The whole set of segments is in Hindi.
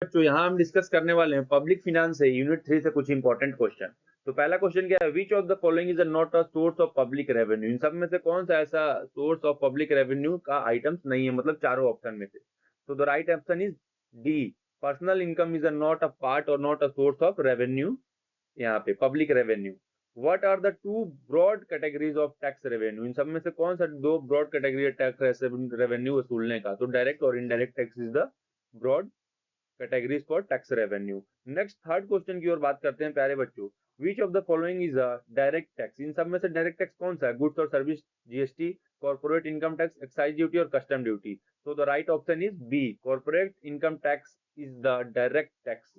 तो यहाँ हम डिस्कस करने वाले हैं पब्लिक फिनांस है यूनिट 3 से कुछ इंपॉर्टेंट क्वेश्चन। तो पहला क्वेश्चन क्या है, which of the following is not a source of public revenue. इन सब में से कौन सा ऐसा सोर्स ऑफ पब्लिक रेवेन्यू का आइटम्स नहीं है, मतलब चारों ऑप्शन में से। तो the right option is D, personal income is not a part or not a source of revenue, यहाँ पे public revenue. What are the two broad categories of tax revenue. इन सब में से कौन सा दो ब्रॉड कैटेगरी टैक्स रेवेन्यू वसूलने का। तो डायरेक्ट और indirect tax is the broad categories for tax revenue. Next third question की ओर बात करते हैं प्यारे बच्चों। Which of the following is a direct tax. इन सब में से डायरेक्ट टैक्स कौन सा है, गुड्स और service GST, corporate income tax, excise duty और कस्टम ड्यूटी। तो the right option is B, corporate income tax is the direct tax.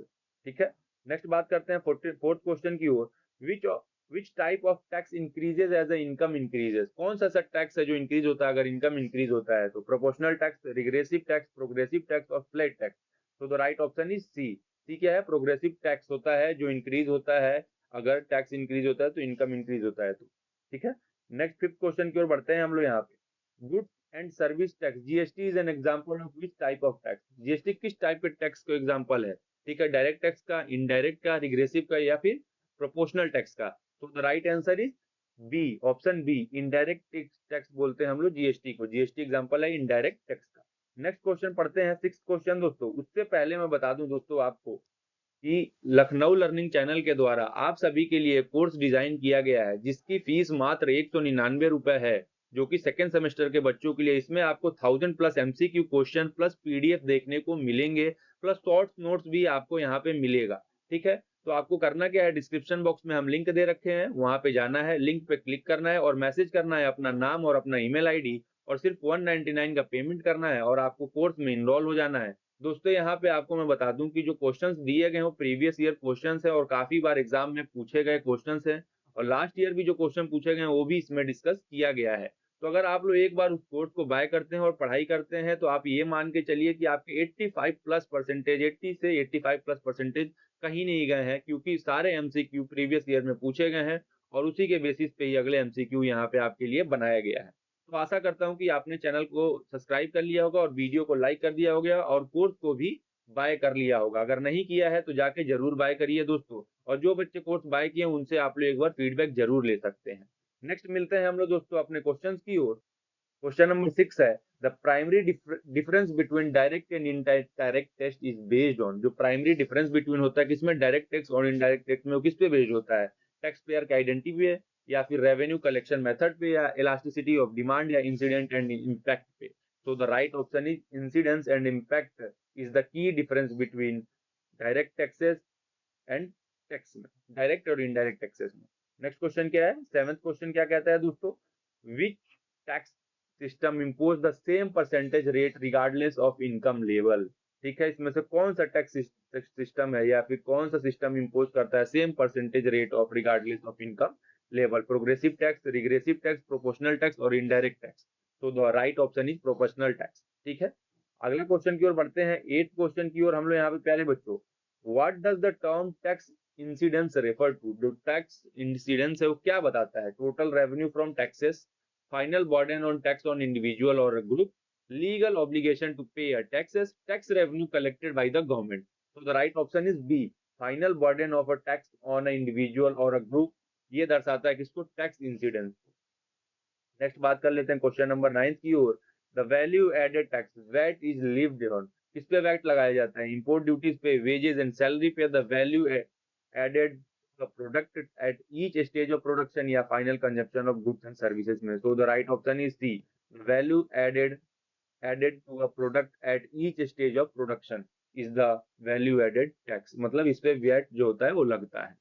ठीक है, नेक्स्ट बात करते हैं फोर्थ क्वेश्चन की ओर। Which which type of tax increases as a income increases. कौन सा ऐसा टैक्स है जो इंक्रीज होता है अगर इनकम इंक्रीज होता है। तो proportional tax, regressive tax, progressive tax और फ्लैट टैक्स। तो the right option is C. C क्या है, प्रोग्रेसिव टैक्स होता है जो इंक्रीज होता है अगर टैक्स इंक्रीज होता है तो इनकम इंक्रीज होता है तो। ठीक है, नेक्स्ट फिफ्थ क्वेश्चन की ओर बढ़ते हैं हम लोग यहाँ पे। Goods and service tax, GST is an example of which type of tax. GST किस टाइप के टैक्स का एग्जांपल है। ठीक है, डायरेक्ट टैक्स का, इनडायरेक्ट का, रिग्रेसिव का या फिर प्रोपोर्शनल टैक्स का। तो the right answer is B, option B, indirect tax बोलते हैं हम लोग जीएसटी को। जीएसटी एग्जांपल है इनडायरेक्ट टैक्स का। नेक्स्ट क्वेश्चन पढ़ते हैं, सिक्स क्वेश्चन दोस्तों। उससे पहले मैं बता दूं दोस्तों आपको कि लखनऊ लर्निंग चैनल के द्वारा आप सभी के लिए कोर्स डिजाइन किया गया है जिसकी फीस मात्र 199 रुपए है, जो कि सेकेंड सेमेस्टर के बच्चों के लिए। इसमें आपको 1000 plus MCQ question plus PDF देखने को मिलेंगे, प्लस शॉर्ट्स नोट्स भी आपको यहाँ पे मिलेगा। ठीक है, तो आपको करना क्या है, डिस्क्रिप्शन बॉक्स में हम लिंक दे रखे हैं, वहां पे जाना है, लिंक पे क्लिक करना है और मैसेज करना है अपना नाम और अपना ईमेल आईडी, और सिर्फ 199 का पेमेंट करना है और आपको कोर्स में इनरोल हो जाना है। दोस्तों यहाँ पे आपको मैं बता दूं कि जो क्वेश्चंस दिए गए वो प्रीवियस ईयर क्वेश्चंस है और काफी बार एग्जाम में पूछे गए क्वेश्चंस हैं, और लास्ट ईयर भी जो क्वेश्चन पूछे गए हैं वो भी इसमें डिस्कस किया गया है। तो अगर आप लोग एक बार उस कोर्स को बाय करते हैं और पढ़ाई करते हैं तो आप ये मान के चलिए कि आपके 85 प्लस परसेंटेज, 80 से 85 प्लस परसेंटेज कहीं नहीं गए हैं, क्योंकि सारे एमसीक्यू प्रीवियस ईयर में पूछे गए हैं और उसी के बेसिस पे ही अगले एमसीक्यू यहाँ पे आपके लिए बनाया गया है। तो आशा करता हूँ कि आपने चैनल को सब्सक्राइब कर लिया होगा और वीडियो को लाइक कर दिया होगा और कोर्स को भी बाय कर लिया होगा। अगर नहीं किया है तो जाके जरूर बाय करिए दोस्तों, और जो बच्चे कोर्स बाय किए उनसे आप लोग एक बार फीडबैक जरूर ले सकते हैं। नेक्स्ट मिलते हैं हम लोग दोस्तों अपने क्वेश्चन की ओर। क्वेश्चन नंबर 6 है, the primary difference between direct and indirect test is based on. जो प्राइमरी डिफरेंस बिटवीन होता है किसमें, डायरेक्ट टैक्स और इनडायरेक्ट टैक्स में, वो किस पे बेस्ड होता है, टैक्स पेयर का आइडेंटिटी पे या फिर रेवेन्यू कलेक्शन मेथड पे या इलास्टिसिटी ऑफ डिमांड या इंसिडेंट एंड इम्पैक्ट पे। तो the right option is incidence and impact is the की difference between direct taxes and tax में, डायरेक्ट और इनडायरेक्ट टैक्सेस में। नेक्स्ट क्वेश्चन क्या है, सेवेंथ क्वेश्चन क्या कहता है दोस्तों, which tax system impose the same percentage rate regardless of income level. ठीक है, इसमें से कौन सा टैक्स सिस्टम है या फिर कौन सा सिस्टम इम्पोज करता है same percentage rate of regardless of income level. Progressive tax, regressive tax, proportional tax और इनडायरेक्ट टैक्स। तो the right option is proportional tax. ठीक है, अगले क्वेश्चन की ओर बढ़ते हैं, एट क्वेश्चन की ओर हम लोग यहाँ पे प्यारे बच्चों। What does the term tax incidence refer to. जो टैक्स इंसिडेंस है वो क्या बताता है, total revenue from taxes, final burden on tax on individual और group, legal obligation to pay taxes, tax revenue collected by the government. तो the right option is B, final burden of a tax on a individual और अ ग्रुप। ये दर्शाता है किसको, टैक्स इंसिडेंस। नेक्स्ट बात कर लेते हैं क्वेश्चन नंबर 9 की ओर। The value added tax, VAT is levied on. किस पे वैट लगाया जाता है, इंपोर्ट ड्यूटीज पे, वेजेस एंड सैलरी पे, the value added the product at each stage of production या final consumption of goods and services में। So the right option is C, value added to a product at each stage of production is the value added tax, मतलब इस पे वैट जो होता है वो लगता है।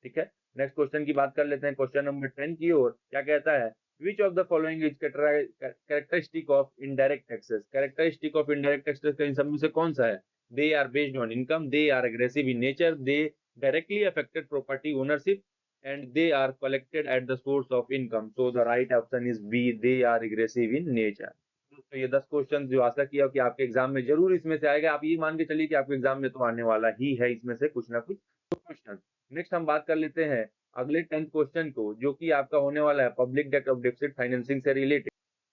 ठीक है, नेक्स्ट क्वेश्चन की बात कर लेते हैं क्वेश्चन नंबर 10 की ओर। क्या कहता है, which of the following is characteristic of indirect taxes. Characteristic of indirect taxes का इन सब में से कौन सा है, they are based on income, they are aggressive in nature, they directly affected property ownership and they are collected at the source of income. So the right option is B, they are aggressive in nature. तो ये 10 क्वेश्चन जो आशा किया कि आपके एग्जाम में जरूर इसमें से आएगा, आप ये मान के चलिए कि आपके एग्जाम में तो आने वाला ही है इसमें से कुछ ना कुछ क्वेश्चन। नेक्स्ट हम बात कर लेते हैं अगले 10th क्वेश्चन को, जो कि आपका होने वाला है public debt of deficit financing से रिलेटेड।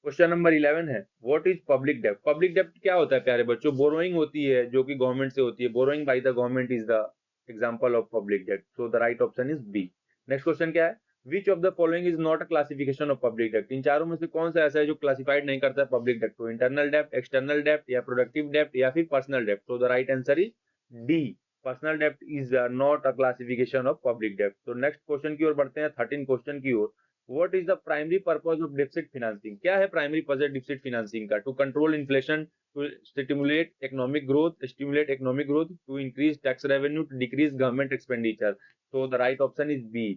क्वेश्चन नंबर 11 है, व्हाट इज पब्लिक डेब्ट? पब्लिक डेब्ट क्या होता है प्यारे बच्चों? बोरोइंग होती है जो कि गवर्नमेंट से होती है। Borrowing by the government is the example of public डेब्ट। So the right option is B. Next question क्या है, which of the following is not a classification of public डेब्ट? इन चारों में से कौन सा ऐसा है जो क्लासिफाइड नहीं करता है पब्लिक डेब्ट को? इंटरनल डेब्ट, एक्सटर्नल डेब्ट, या प्रोडक्टिव डेब्ट, या फिर पर्सनल डेब्ट? So the right answer is D. Personal डेब्ट is not a classification of public डेब्ट। तो नेक्स्ट क्वेश्चन की ओर बढ़ते हैं, 13 क्वेश्चन की ओर। What is the primary purpose of deficit financing? क्या है प्राइमरी पर्पस deficit financing का? To control inflation, to stimulate economic growth, to increase tax revenue, to decrease government expenditure. So the right option is B.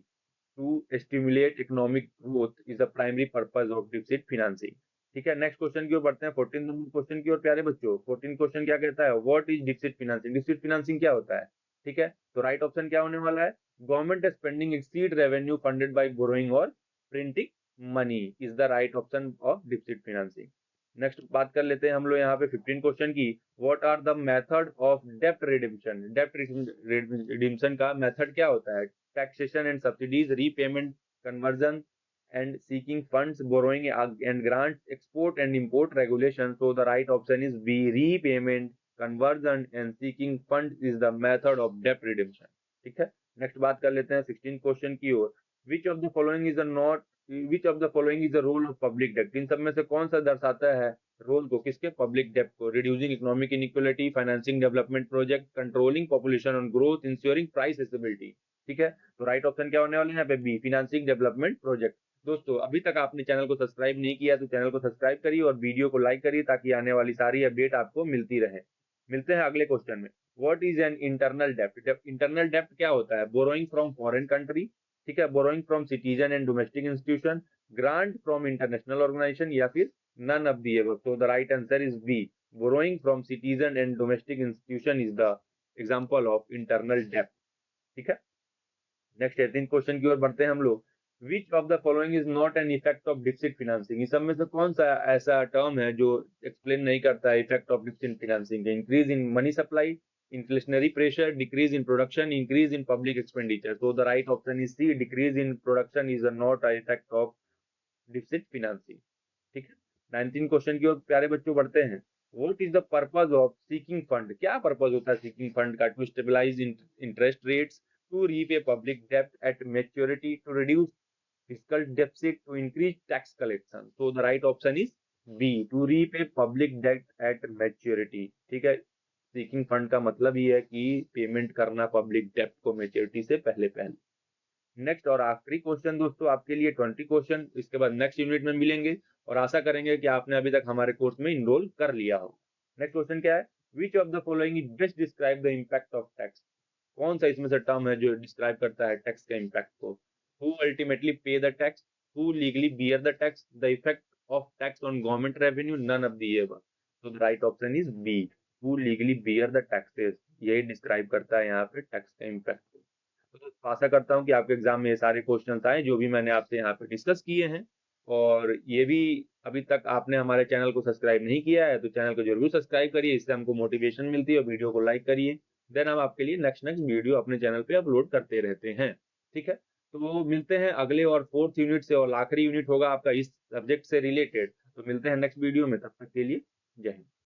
To stimulate economic growth is the primary purpose of deficit financing. ठीक है, नेक्स्ट क्वेश्चन की ओर बढ़ते हैं, 14 नंबर क्वेश्चन की ओर प्यारे बच्चों। 14 क्वेश्चन क्या कहता है, what is deficit financing? Deficit financing क्या होता है? ठीक है, तो राइट ऑप्शन क्या होने वाला है, government spending exceed revenue funded by borrowing और printing money is the right option of deficit financing. Next बात कर लेते हैं हम लोग यहाँ पे 15 क्वेश्चन की, what are the method of dept redemption? Dept redemption का मेथड क्या होता है? Taxation and subsidies, repayment, conversion and seeking funds, borrowing and grants, export and import regulations. So the right option is B, repayment, conversion and seeking funds is the method of debt redemption. ठीक है, नेक्स्ट बात कर लेते हैं 16 क्वेश्चन की ओर, which of the following is a not which of the following is the role of public debt? इन सब में से कौन सा दर्शाता है रोल को, किसके? पब्लिक डेब्ट को। Reducing economic inequality, financing development project, controlling population on growth, ensuring price stability. ठीक है, तो राइट ऑप्शन क्या होने वाला है यहाँ पे? B, financing development project. दोस्तों अभी तक आपने चैनल को सब्सक्राइब नहीं किया तो चैनल को सब्सक्राइब करिए और वीडियो को लाइक करिए ताकि आने वाली सारी अपडेट आपको मिलती रहे। मिलते हैं अगले क्वेश्चन में, व्हाट इज एन इंटरनल डेब्ट? इंटरनल डेब्ट क्या होता है? बोरोइंग फ्रॉम फॉरेन कंट्री, ठीक है, borrowing from citizen and domestic institution, grant from international organisation, या फिर नन ऑफ दी अबव। तो the right answer is B, borrowing from citizen and domestic institution is the example of internal डेब्ट। ठीक है, नेक्स्ट 18 क्वेश्चन की ओर बढ़ते हैं हम लोग, विच of the following is not an effect of deficit financing? इस सब में से कौन सा ऐसा टर्म है जो एक्सप्लेन नहीं करता है effect of deficit financing? Increase in money supply, inflationary pressure, decrease in production, increase in public expenditure. So the right option is C, decrease in production is a not a effect of deficit financing. ठीक है, 19 क्वेश्चन की ओर प्यारे बच्चों बढ़ते हैं, what is the purpose of seeking fund? क्या पर्पज होता है सीकिंग फंड का? To stabilise interest rates, to repay public debt at maturity, to reduce fiscal deficit, to increase tax collection. So the right option is B, to repay public debt at maturity. ठीक है, सीकिंग फंड का मतलब ही है कि पेमेंट करना पब्लिक डेब्ट को मेच्योरिटी से पहले पहले। नेक्स्ट और आखिरी क्वेश्चन दोस्तों आपके लिए 20 क्वेश्चन, इसके बाद नेक्स्ट यूनिट में मिलेंगे और आशा करेंगे कि आपने अभी तक हमारे कोर्स में इनरोल कर लिया हो। नेक्स्ट क्वेश्चन क्या है, which of the following is best describe the impact of tax? कौन सा इसमें से टर्म है जो डिस्क्राइब करता है टैक्स के इम्पैक्ट को? Who ultimately pay the tax, who legally bear the tax, the effect of tax on government revenue, none of the above. तो the right option is B, who legally bear the taxes. यही डिस्क्राइब करता है यहाँ पे टैक्स का इम्पैक्ट को। तो आशा करता हूँ कि आपके एग्जाम में ये सारे क्वेश्चन आए जो भी मैंने आपसे यहाँ पे डिस्कस किए हैं, और ये भी अभी तक आपने हमारे चैनल को सब्सक्राइब नहीं किया है तो चैनल को जरूर सब्सक्राइब करिए, इससे हमको मोटिवेशन मिलती है, और वीडियो को लाइक करिए। देन हम आपके लिए नेक्स्ट वीडियो अपने चैनल पे अपलोड करते रहते हैं। ठीक है, तो मिलते हैं अगले और 4th यूनिट से, और आखिरी यूनिट होगा आपका इस सब्जेक्ट से रिलेटेड। तो मिलते हैं नेक्स्ट वीडियो में, तब तक के लिए जय हिंद।